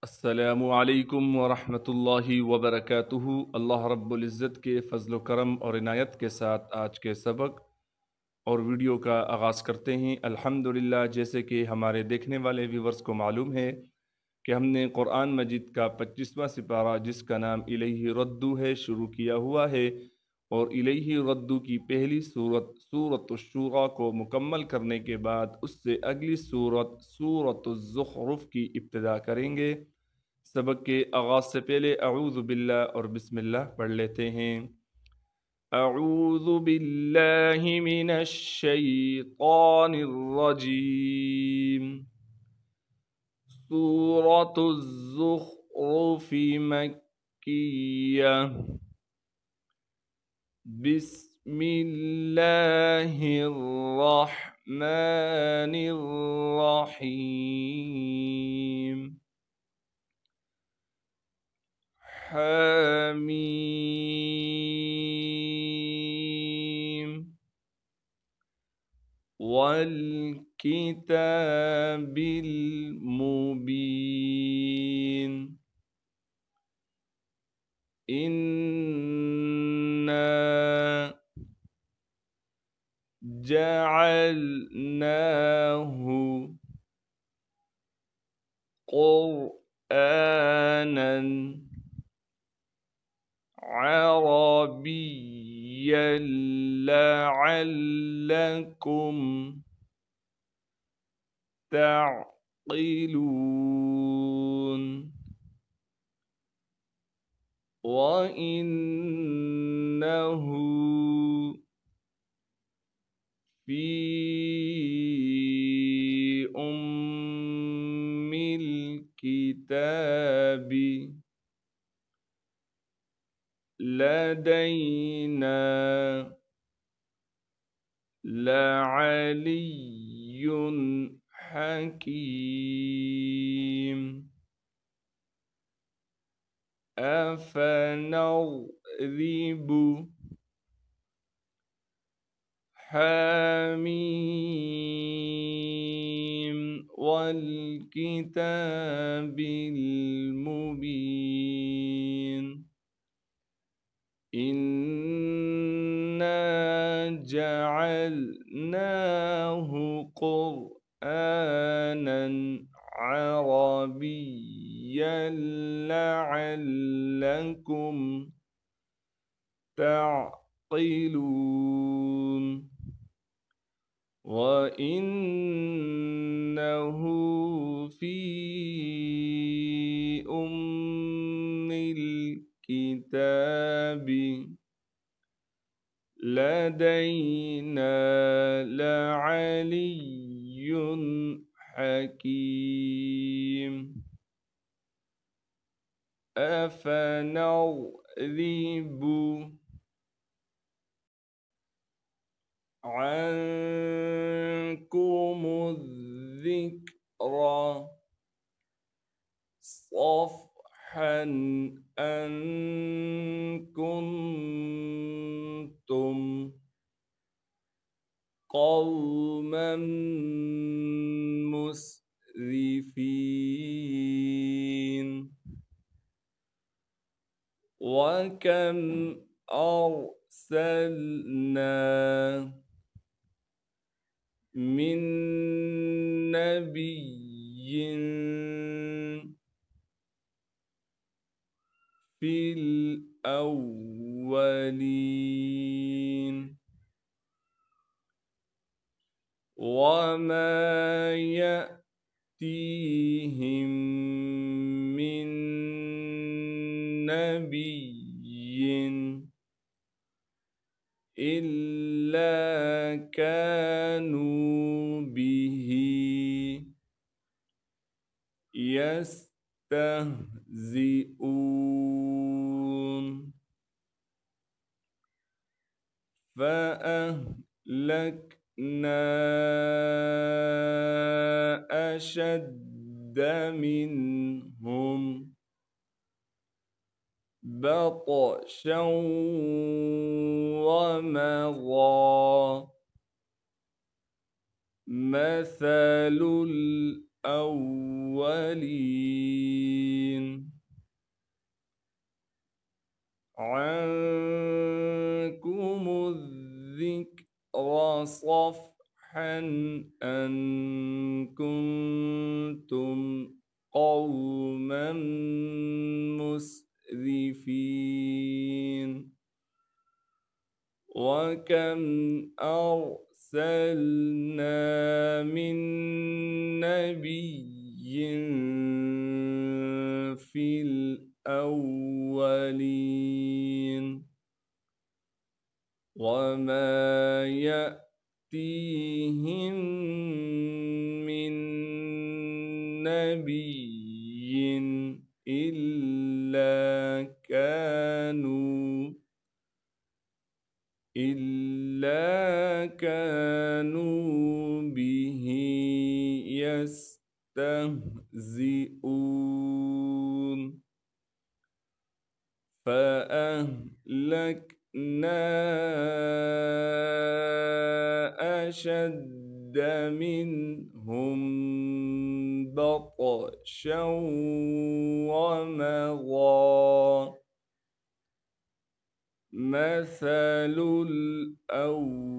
अस्सलामु अलैकुम वरहमतुल्लाहि वबरकातुहू। अल्लाह रब्बुल इज़्ज़त के फ़ज़्ल व करम और इनायत के साथ आज के सबक और वीडियो का आगाज़ करते हैं। अल्हम्दुलिल्लाह, जैसे कि हमारे देखने वाले व्यूवर्स को मालूम है कि हमने कुरान मजीद का 25वां सिपारा, जिसका नाम इलैहि रद्दू है, शुरू किया हुआ है। और इलैहि रद्दू की पहली सूरत सूरत शुरा को मुकम्मल करने के बाद उससे अगली सूरत सूरत ज़ुख़रुफ़ की इब्तिदा करेंगे। सबक के आगाज़ से पहले अऊज़ु बिल्लाह और बिस्मिल्लाह पढ़ लेते हैं। अऊज़ु बिल्लाहि मिनश शैतानिर रजीम। सूरतुज़ ज़ुख़रुफ़ मक्किय्यह। बिस्मिल्लाहिर रहमानिर रहीम। حميم والكتاب المبين. إنا جعلناه قرآنا عربيا لعلكم تعقلون. وإنه في أم الكتاب لدينا لعلي حكيم. أفنضرب حميم والكتاب المبين. إنا جعلناه قرآنا عربيا لعلكم تعقلون. وإنه في أم الكتاب لدينا لعلي حكيم. أفنضرب عنكم الذكر صفحا أن كنتم قوما مسرفين. وكم أرسلنا من نبي في الأولين وما يأتيهم من نبي إلا كانوا به يستهزئون. فأهلكنا أشد منهم بطشا ومضى مثل الأولين. أن كنتم قوما مسرفين وكم أرسلنا من نبي في الأولين وما يأتيهم من نبي إلا كانوا به يستهزئون فأهلكنا أشد منهم بطشا ومضى مثل الأولين।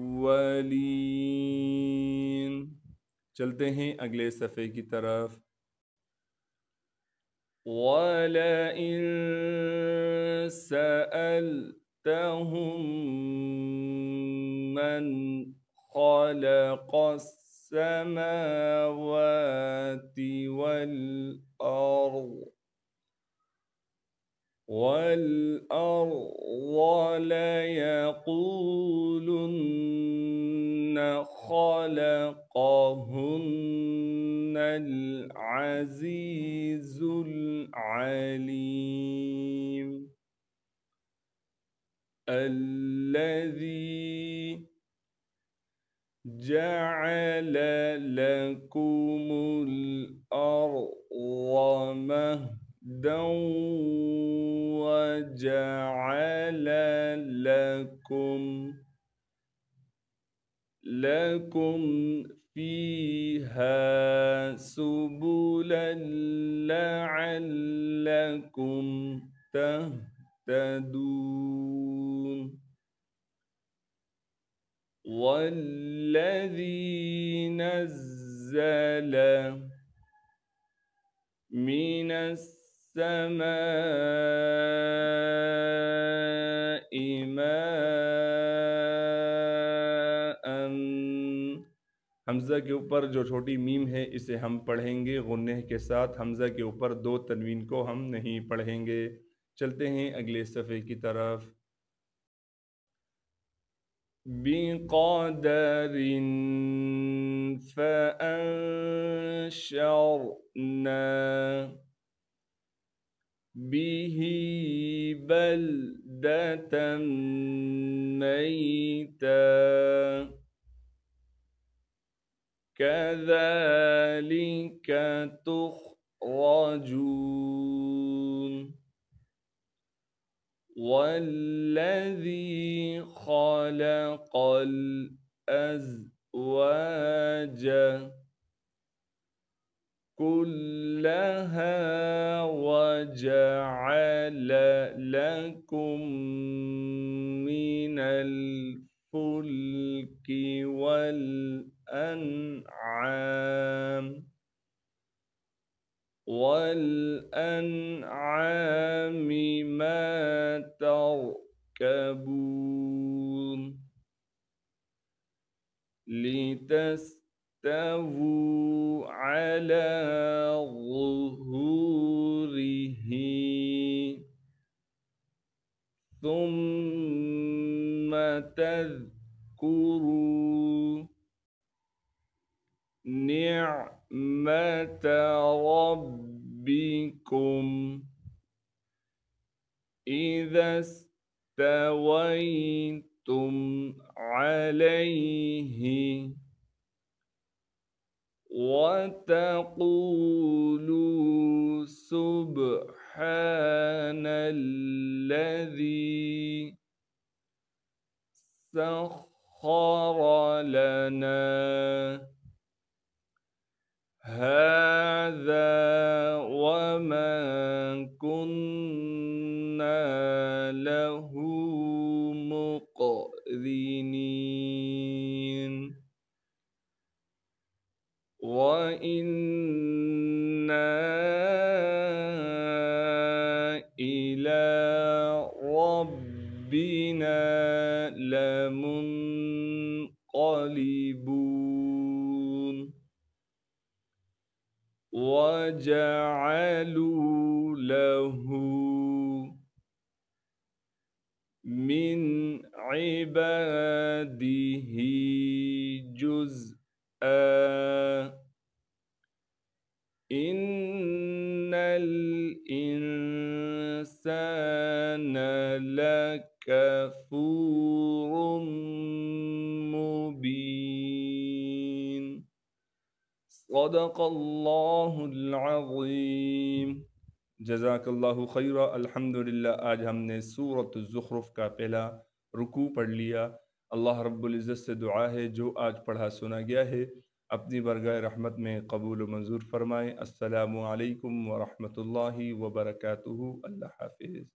चलते हैं अगले सफ़े की तरफ। वलइन सअल्तहुम मन खलक़स्समावाति والأرض ليقولن خلقهن العزيز العليم الذي جعل لكم الأرض مهدا وجعل لكم فيها سبلا لعلكم تهتدون والذي نزل من السماء ماء हमज़ा के ऊपर जो छोटी मीम है इसे हम पढ़ेंगे गुन्ने के साथ। हमज़ा के ऊपर दो तनवीन को हम नहीं पढ़ेंगे। चलते हैं अगले सफ़े की तरफ। बिक़दर फ़अंशरना बिही बल्दतन मैता कज़ालिक तुख़रजून والذي خلق الأزواج كلها وجعل لكم من الفلك والأنعام ما تركبون لتستووا على ظهوره ثم تذكروا نعمة ربكم إذا استويتم عليه وتقولوا سبحان الذي سخر لنا هذا وما كنا له مقرنين إلى ربنا لمنقلبون وجعلوا له من عباده جزءا إن الإنسان لكفور مبين صدق الله العظيम। जज़ाकल्लाहु खैरा। अल्हम्दुलिल्लाह, आज हमने सूरत ज़ुख़्रुफ़ का पहला रुकू पढ़ लिया। अल्लाह रब्बुल इज़्ज़त से दुआ है जो आज पढ़ा सुना गया है अपनी बरगाह रहमत में कबूल व मंजूर फरमाएँ। अस्सलामु अलैकुम व रहमतुल्लाहि व बरकातुहू। अल्लाह हाफ़िज़।